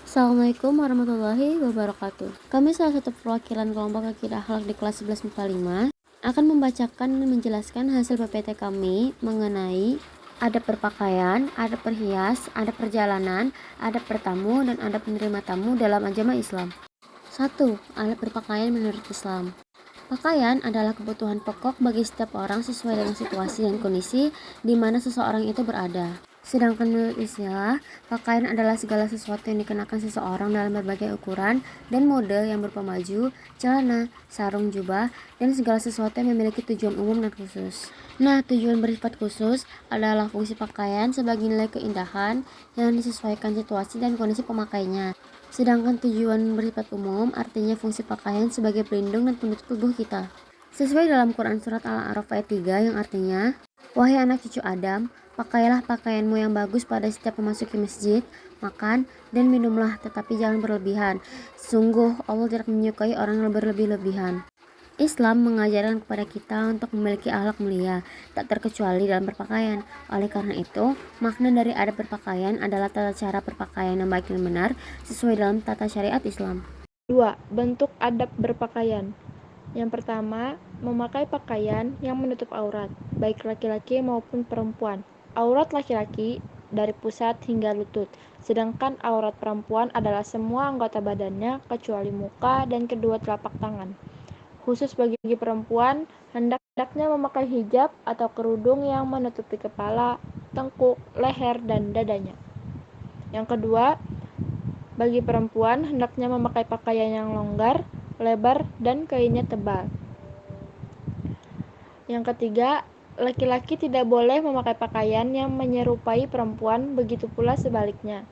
Assalamualaikum warahmatullahi wabarakatuh. Kami salah satu perwakilan kelompok akidah akhlak di kelas 1145 akan membacakan dan menjelaskan hasil PPT kami mengenai adab berpakaian, adab berhias, adab perjalanan, adab bertamu, dan adab menerima tamu dalam agama Islam. 1. Adab berpakaian menurut Islam. Pakaian adalah kebutuhan pokok bagi setiap orang sesuai dengan situasi dan kondisi di mana seseorang itu berada. Sedangkan menurut istilah, pakaian adalah segala sesuatu yang dikenakan seseorang dalam berbagai ukuran dan model yang berupa baju, celana, sarung, jubah, dan segala sesuatu yang memiliki tujuan umum dan khusus. Nah, tujuan bersifat khusus adalah fungsi pakaian sebagai nilai keindahan yang disesuaikan situasi dan kondisi pemakainya. Sedangkan tujuan bersifat umum artinya fungsi pakaian sebagai pelindung dan penutup tubuh kita. Sesuai dalam Quran Surat Al-A'raf ayat 3 yang artinya, "Wahai anak cucu Adam, pakailah pakaianmu yang bagus pada setiap memasuki masjid, makan, dan minumlah, tetapi jangan berlebihan. Sungguh Allah tidak menyukai orang yang berlebih-lebihan." Islam mengajarkan kepada kita untuk memiliki akhlak mulia, tak terkecuali dalam berpakaian. Oleh karena itu, makna dari adab berpakaian adalah tata cara berpakaian yang baik dan benar sesuai dalam tata syariat Islam. 2. Bentuk adab berpakaian. Yang pertama, memakai pakaian yang menutup aurat, baik laki-laki maupun perempuan. Aurat laki-laki dari pusat hingga lutut, sedangkan aurat perempuan adalah semua anggota badannya kecuali muka dan kedua telapak tangan. Khusus bagi perempuan, hendaknya memakai hijab atau kerudung yang menutupi kepala, tengkuk, leher, dan dadanya. Yang kedua, bagi perempuan hendaknya memakai pakaian yang longgar, lebar, dan kainnya tebal. Yang ketiga, laki-laki tidak boleh memakai pakaian yang menyerupai perempuan, begitu pula sebaliknya.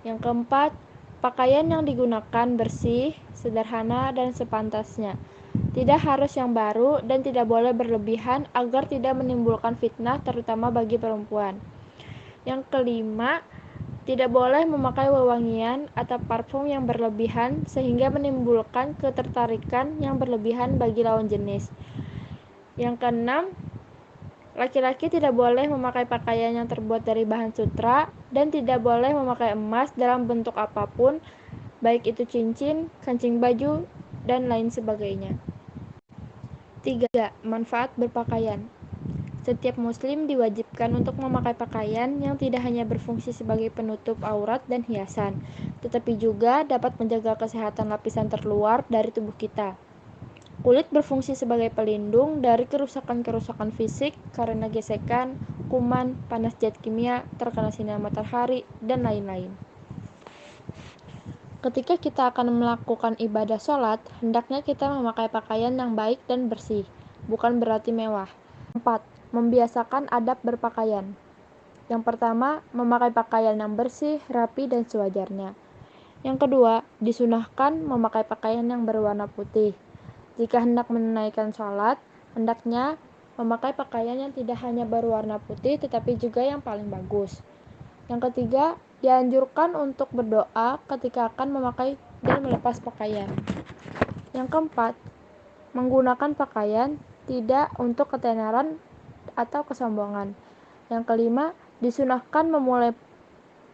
Yang keempat, pakaian yang digunakan bersih, sederhana, dan sepantasnya. Tidak harus yang baru dan tidak boleh berlebihan agar tidak menimbulkan fitnah terutama bagi perempuan. Yang kelima, tidak boleh memakai wewangian atau parfum yang berlebihan sehingga menimbulkan ketertarikan yang berlebihan bagi lawan jenis. Yang keenam, laki-laki tidak boleh memakai pakaian yang terbuat dari bahan sutra dan tidak boleh memakai emas dalam bentuk apapun, baik itu cincin, kancing baju, dan lain sebagainya. 3. Manfaat berpakaian. Setiap muslim diwajibkan untuk memakai pakaian yang tidak hanya berfungsi sebagai penutup aurat dan hiasan, tetapi juga dapat menjaga kesehatan lapisan terluar dari tubuh kita. Kulit berfungsi sebagai pelindung dari kerusakan-kerusakan fisik karena gesekan, kuman, panas zat kimia, terkena sinar matahari, dan lain-lain. Ketika kita akan melakukan ibadah sholat, hendaknya kita memakai pakaian yang baik dan bersih, bukan berarti mewah. 4. Membiasakan adab berpakaian. Yang pertama, memakai pakaian yang bersih, rapi, dan sewajarnya. Yang kedua, disunahkan memakai pakaian yang berwarna putih. Jika hendak menunaikan sholat, hendaknya memakai pakaian yang tidak hanya berwarna putih, tetapi juga yang paling bagus. Yang ketiga, dianjurkan untuk berdoa ketika akan memakai dan melepas pakaian. Yang keempat, menggunakan pakaian tidak untuk ketenaran atau kesombongan. Yang kelima, disunahkan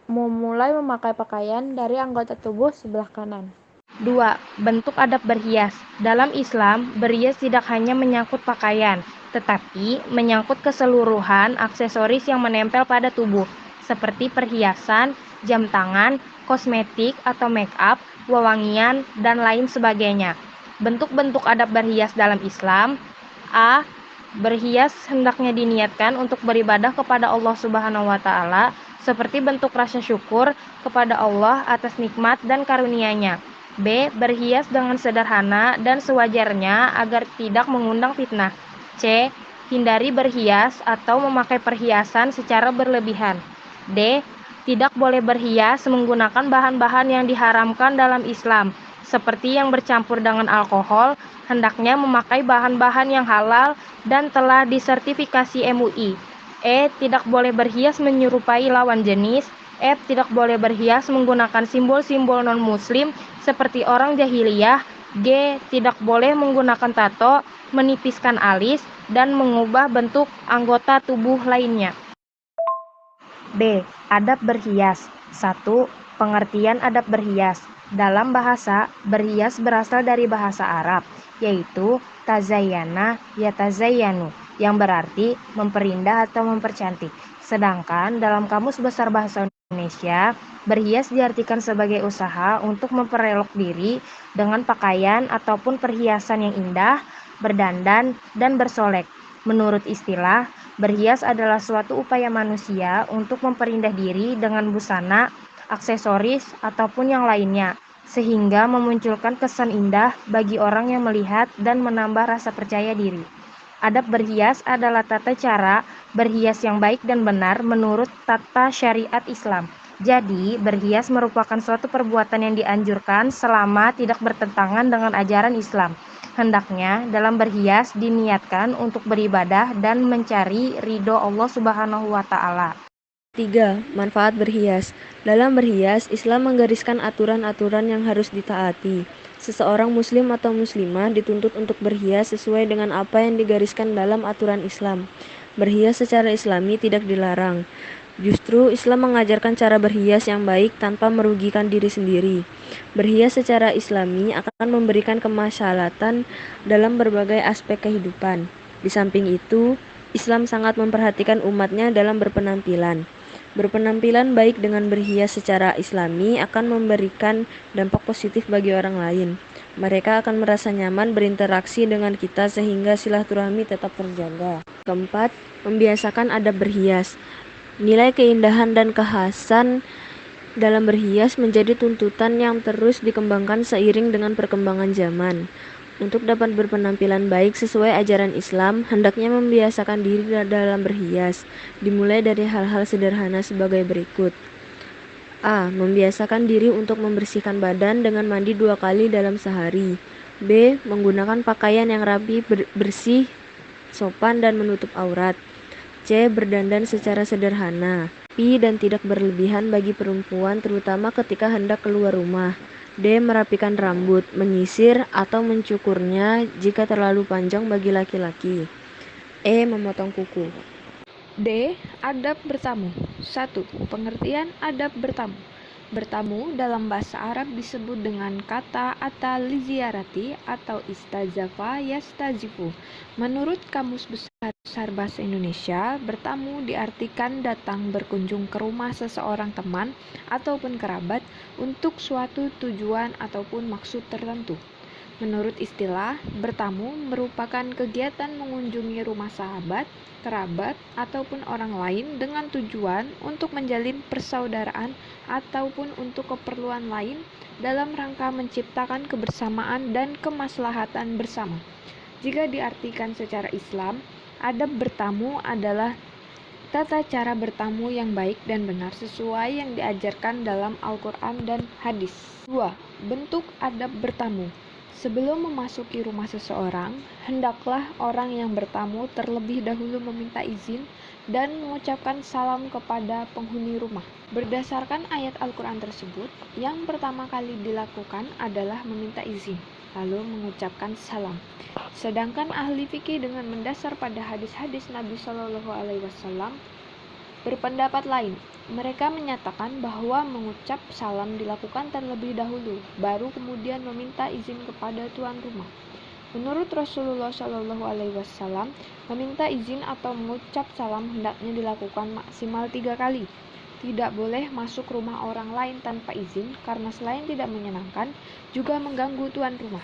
memulai memakai pakaian dari anggota tubuh sebelah kanan. 2. Bentuk adab berhias. Dalam Islam, berhias tidak hanya menyangkut pakaian, tetapi menyangkut keseluruhan aksesoris yang menempel pada tubuh, seperti perhiasan, jam tangan, kosmetik atau make up, wewangian, dan lain sebagainya. Bentuk-bentuk adab berhias dalam Islam. A. Berhias hendaknya diniatkan untuk beribadah kepada Allah Subhanahu wa Ta'ala, seperti bentuk rasa syukur kepada Allah atas nikmat dan karunia-Nya. B. Berhias dengan sederhana dan sewajarnya agar tidak mengundang fitnah. C. Hindari berhias atau memakai perhiasan secara berlebihan. D. Tidak boleh berhias menggunakan bahan-bahan yang diharamkan dalam Islam, seperti yang bercampur dengan alkohol, hendaknya memakai bahan-bahan yang halal dan telah disertifikasi MUI. E. Tidak boleh berhias menyerupai lawan jenis. F. Tidak boleh berhias menggunakan simbol-simbol non-muslim seperti orang jahiliyah. G. Tidak boleh menggunakan tato, menipiskan alis, dan mengubah bentuk anggota tubuh lainnya. B. Adab berhias. 1. Pengertian adab berhias. Dalam bahasa, berhias berasal dari bahasa Arab, yaitu tazayyana yatazayyanu, yang berarti memperindah atau mempercantik. Sedangkan dalam Kamus Besar Bahasa Indonesia, berhias diartikan sebagai usaha untuk memperelok diri dengan pakaian ataupun perhiasan yang indah, berdandan, dan bersolek. Menurut istilah, berhias adalah suatu upaya manusia untuk memperindah diri dengan busana, aksesoris, ataupun yang lainnya, sehingga memunculkan kesan indah bagi orang yang melihat dan menambah rasa percaya diri. Adab berhias adalah tata cara berhias yang baik dan benar menurut tata syariat Islam. Jadi, berhias merupakan suatu perbuatan yang dianjurkan selama tidak bertentangan dengan ajaran Islam. Hendaknya dalam berhias diniatkan untuk beribadah dan mencari ridho Allah Subhanahu wa Ta'ala. 3. Manfaat berhias. Dalam berhias, Islam menggariskan aturan-aturan yang harus ditaati. Seseorang muslim atau muslimah dituntut untuk berhias sesuai dengan apa yang digariskan dalam aturan Islam. Berhias secara Islami tidak dilarang. Justru Islam mengajarkan cara berhias yang baik tanpa merugikan diri sendiri. Berhias secara Islami akan memberikan kemaslahatan dalam berbagai aspek kehidupan. Di samping itu, Islam sangat memperhatikan umatnya dalam berpenampilan. Berpenampilan baik dengan berhias secara Islami akan memberikan dampak positif bagi orang lain. Mereka akan merasa nyaman berinteraksi dengan kita sehingga silaturahmi tetap terjaga. Keempat, membiasakan adab berhias. Nilai keindahan dan kekhasan dalam berhias menjadi tuntutan yang terus dikembangkan seiring dengan perkembangan zaman. Untuk dapat berpenampilan baik sesuai ajaran Islam, hendaknya membiasakan diri dalam berhias. Dimulai dari hal-hal sederhana sebagai berikut. A. Membiasakan diri untuk membersihkan badan dengan mandi 2 kali dalam sehari. B. Menggunakan pakaian yang rapi, bersih, sopan, dan menutup aurat. C. Berdandan secara sederhana, rapi, dan tidak berlebihan bagi perempuan, terutama ketika hendak keluar rumah. D. Merapikan rambut, menyisir, atau mencukurnya jika terlalu panjang bagi laki-laki. E. Memotong kuku. D. Adab bertamu. 1. Pengertian adab bertamu. Bertamu dalam bahasa Arab disebut dengan kata ataliziarati atau istazafa yastazifu. Menurut Kamus Besar Bahasa Indonesia, bertamu diartikan datang berkunjung ke rumah seseorang teman ataupun kerabat untuk suatu tujuan ataupun maksud tertentu. Menurut istilah, bertamu merupakan kegiatan mengunjungi rumah sahabat, kerabat, ataupun orang lain dengan tujuan untuk menjalin persaudaraan ataupun untuk keperluan lain dalam rangka menciptakan kebersamaan dan kemaslahatan bersama. Jika diartikan secara Islam, adab bertamu adalah tata cara bertamu yang baik dan benar sesuai yang diajarkan dalam Al-Quran dan hadis. 2. Bentuk adab bertamu. Sebelum memasuki rumah seseorang, hendaklah orang yang bertamu terlebih dahulu meminta izin dan mengucapkan salam kepada penghuni rumah. Berdasarkan ayat Al-Quran tersebut, yang pertama kali dilakukan adalah meminta izin, lalu mengucapkan salam. Sedangkan ahli fikih dengan mendasar pada hadis-hadis Nabi Shallallahu Alaihi Wasallam berpendapat lain. Mereka menyatakan bahwa mengucap salam dilakukan terlebih dahulu, baru kemudian meminta izin kepada tuan rumah. Menurut Rasulullah Shallallahu Alaihi Wasallam, meminta izin atau mengucap salam hendaknya dilakukan maksimal 3 kali. Tidak boleh masuk rumah orang lain tanpa izin, karena selain tidak menyenangkan, juga mengganggu tuan rumah.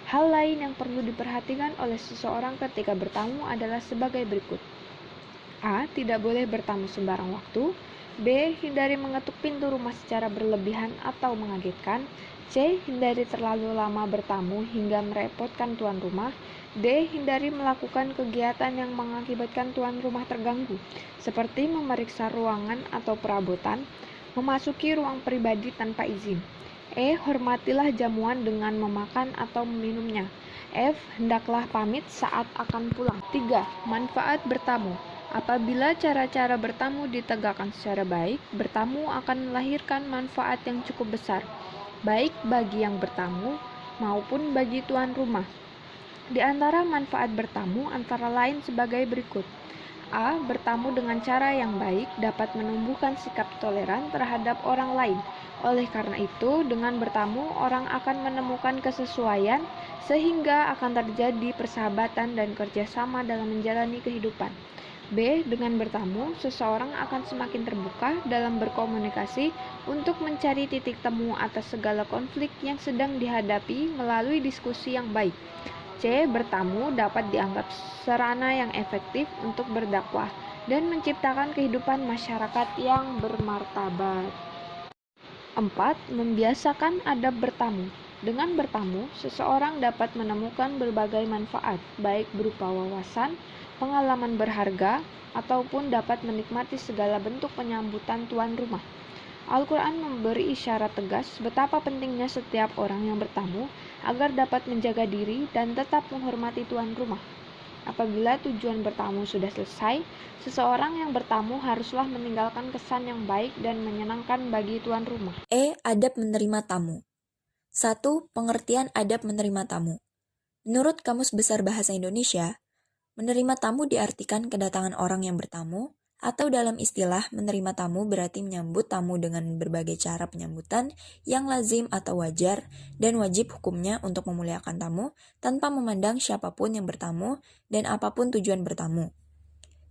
Hal lain yang perlu diperhatikan oleh seseorang ketika bertamu adalah sebagai berikut. A. Tidak boleh bertamu sembarang waktu. B. Hindari mengetuk pintu rumah secara berlebihan atau mengagetkan. C. Hindari terlalu lama bertamu hingga merepotkan tuan rumah. D. Hindari melakukan kegiatan yang mengakibatkan tuan rumah terganggu, seperti memeriksa ruangan atau perabotan, memasuki ruang pribadi tanpa izin. E. Hormatilah jamuan dengan memakan atau meminumnya. F. Hendaklah pamit saat akan pulang. 3. Manfaat bertamu. Apabila cara-cara bertamu ditegakkan secara baik, bertamu akan melahirkan manfaat yang cukup besar, baik bagi yang bertamu maupun bagi tuan rumah. Di antara manfaat bertamu antara lain sebagai berikut. A. Bertamu dengan cara yang baik dapat menumbuhkan sikap toleran terhadap orang lain. Oleh karena itu, dengan bertamu, orang akan menemukan kesesuaian sehingga akan terjadi persahabatan dan kerjasama dalam menjalani kehidupan. B. Dengan bertamu, seseorang akan semakin terbuka dalam berkomunikasi untuk mencari titik temu atas segala konflik yang sedang dihadapi melalui diskusi yang baik. C. Bertamu dapat dianggap sarana yang efektif untuk berdakwah dan menciptakan kehidupan masyarakat yang bermartabat. 4. Membiasakan adab bertamu. Dengan bertamu, seseorang dapat menemukan berbagai manfaat, baik berupa wawasan, pengalaman berharga, ataupun dapat menikmati segala bentuk penyambutan tuan rumah. Al-Quran memberi isyarat tegas betapa pentingnya setiap orang yang bertamu agar dapat menjaga diri dan tetap menghormati tuan rumah. Apabila tujuan bertamu sudah selesai, seseorang yang bertamu haruslah meninggalkan kesan yang baik dan menyenangkan bagi tuan rumah. Adab menerima tamu. 1. Pengertian adab menerima tamu. Menurut Kamus Besar Bahasa Indonesia, menerima tamu diartikan kedatangan orang yang bertamu, atau dalam istilah menerima tamu berarti menyambut tamu dengan berbagai cara penyambutan yang lazim atau wajar dan wajib hukumnya untuk memuliakan tamu tanpa memandang siapapun yang bertamu dan apapun tujuan bertamu.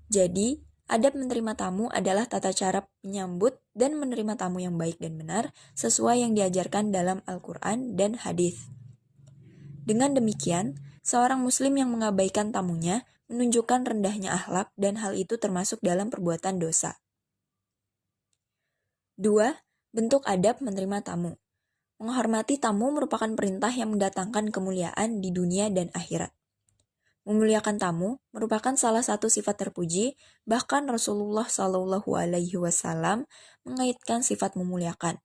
Jadi, adab menerima tamu adalah tata cara menyambut dan menerima tamu yang baik dan benar sesuai yang diajarkan dalam Al-Quran dan hadis. Dengan demikian, seorang muslim yang mengabaikan tamunya menunjukkan rendahnya akhlak dan hal itu termasuk dalam perbuatan dosa. 2. Bentuk adab menerima tamu. Menghormati tamu merupakan perintah yang mendatangkan kemuliaan di dunia dan akhirat. Memuliakan tamu merupakan salah satu sifat terpuji, bahkan Rasulullah SAW mengaitkan sifat memuliakan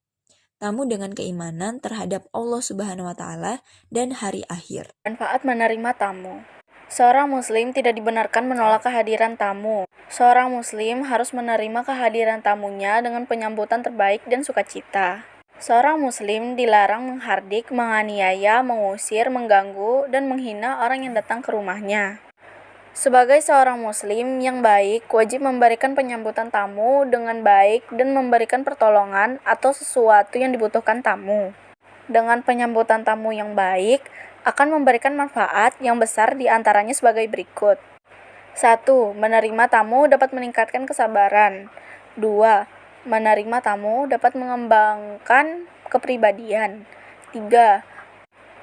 tamu dengan keimanan terhadap Allah Subhanahu wa Ta'ala dan hari akhir. Manfaat menerima tamu. Seorang muslim tidak dibenarkan menolak kehadiran tamu. Seorang muslim harus menerima kehadiran tamunya dengan penyambutan terbaik dan sukacita. Seorang muslim dilarang menghardik, menganiaya, mengusir, mengganggu, dan menghina orang yang datang ke rumahnya. Sebagai seorang muslim yang baik, wajib memberikan penyambutan tamu dengan baik dan memberikan pertolongan atau sesuatu yang dibutuhkan tamu. Dengan penyambutan tamu yang baik, akan memberikan manfaat yang besar di antaranya sebagai berikut. 1. Menerima tamu dapat meningkatkan kesabaran. 2. Menerima tamu dapat mengembangkan kepribadian. 3.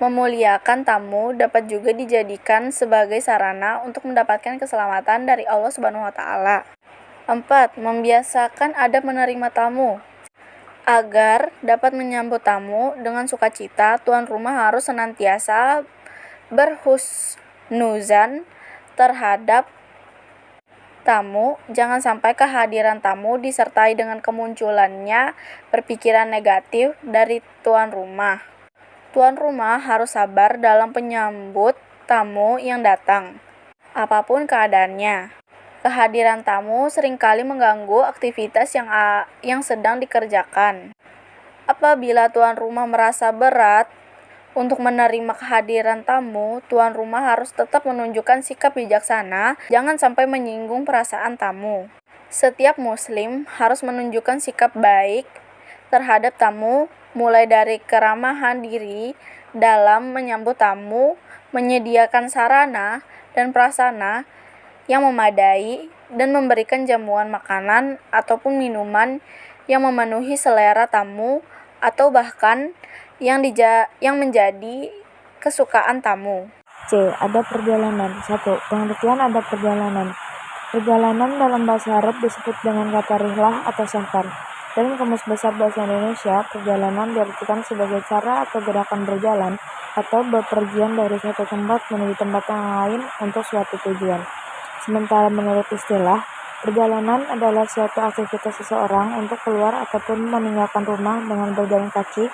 Memuliakan tamu dapat juga dijadikan sebagai sarana untuk mendapatkan keselamatan dari Allah Subhanahu wa Ta'ala. 4. Membiasakan adab menerima tamu. Agar dapat menyambut tamu dengan sukacita, tuan rumah harus senantiasa berhusnuzan terhadap tamu. Jangan sampai kehadiran tamu disertai dengan kemunculannya berpikiran negatif dari tuan rumah. Tuan rumah harus sabar dalam menyambut tamu yang datang, apapun keadaannya. Kehadiran tamu seringkali mengganggu aktivitas yang sedang dikerjakan. Apabila tuan rumah merasa berat untuk menerima kehadiran tamu, tuan rumah harus tetap menunjukkan sikap bijaksana, jangan sampai menyinggung perasaan tamu. Setiap muslim harus menunjukkan sikap baik terhadap tamu, mulai dari keramahan diri dalam menyambut tamu, menyediakan sarana dan prasarana yang memadai, dan memberikan jamuan makanan ataupun minuman yang memenuhi selera tamu atau bahkan yang menjadi kesukaan tamu. C. Adab perjalanan. 1. Pengertian adab perjalanan. Perjalanan dalam bahasa Arab disebut dengan kata rihlah atau safar. Dalam Kamus Besar Bahasa Indonesia, perjalanan diartikan sebagai cara atau gerakan berjalan atau bepergian dari suatu tempat menuju tempat yang lain untuk suatu tujuan. Sementara menurut istilah, perjalanan adalah suatu aktivitas seseorang untuk keluar ataupun meninggalkan rumah dengan berjalan kaki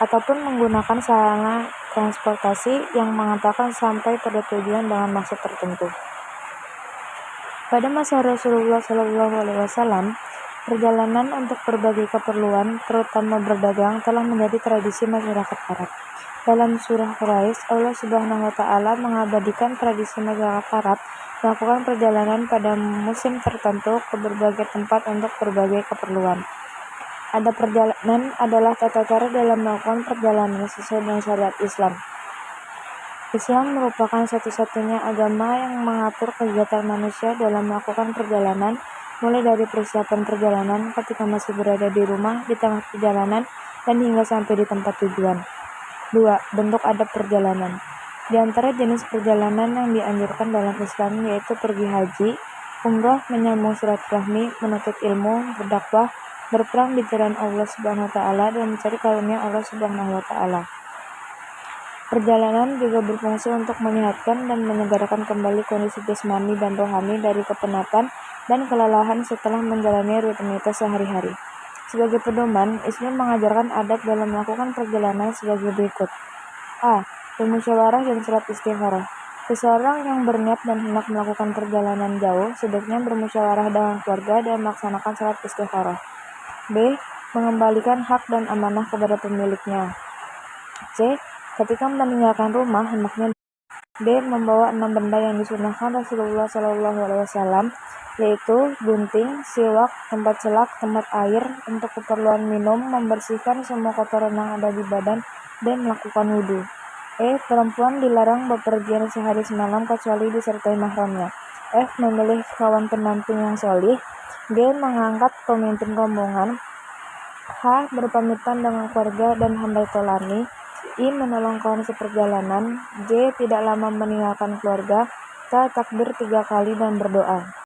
ataupun menggunakan sarana transportasi yang mengantarkan sampai pada tujuan dengan maksud tertentu. Pada masa Rasulullah SAW, Perjalanan untuk berbagai keperluan, terutama berdagang, telah menjadi tradisi masyarakat Arab. Dalam surah Quraisy, Allah Subhanahu wa Ta'ala mengabadikan tradisi masyarakat Arab melakukan perjalanan pada musim tertentu ke berbagai tempat untuk berbagai keperluan. Adab perjalanan adalah tata cara dalam melakukan perjalanan sesuai dengan syariat Islam. Islam merupakan satu-satunya agama yang mengatur kegiatan manusia dalam melakukan perjalanan, mulai dari persiapan perjalanan ketika masih berada di rumah, di tengah perjalanan, dan hingga sampai di tempat tujuan. 2. Bentuk adab perjalanan. Di antara jenis perjalanan yang dianjurkan dalam Islam yaitu pergi haji, umrah, menyambung silaturahmi, menuntut ilmu, berdakwah, berperang di jalan Allah Subhanahu wa Ta'ala, dan mencari karunia Allah Subhanahu wa Ta'ala. Perjalanan juga berfungsi untuk menyehatkan dan menyegarkan kembali kondisi jasmani dan rohani dari kepenatan dan kelelahan setelah menjalani rutinitas sehari-hari. Sebagai pedoman, Islam mengajarkan adab dalam melakukan perjalanan sebagai berikut. A. Bermusyawarah dan salat istikharah. Seseorang yang berniat dan hendak melakukan perjalanan jauh, sebaiknya bermusyawarah dengan keluarga dan melaksanakan salat istikharah. B. Mengembalikan hak dan amanah kepada pemiliknya. C. Ketika meninggalkan rumah, hendaknya D. Membawa 6 benda yang disunahkan Rasulullah SAW, yaitu gunting, siwak, tempat celak, tempat air untuk keperluan minum, membersihkan semua kotoran yang ada di badan, dan melakukan wudhu. E. Perempuan dilarang bepergian sehari semalam kecuali disertai mahramnya. F. Memilih kawan pendamping yang solih. G. Mengangkat pemimpin rombongan. H. Berpamitan dengan keluarga dan handai tolani. I. Menolong kawan seperjalanan. J. Tidak lama meninggalkan keluarga. K. Takbir 3 kali dan berdoa.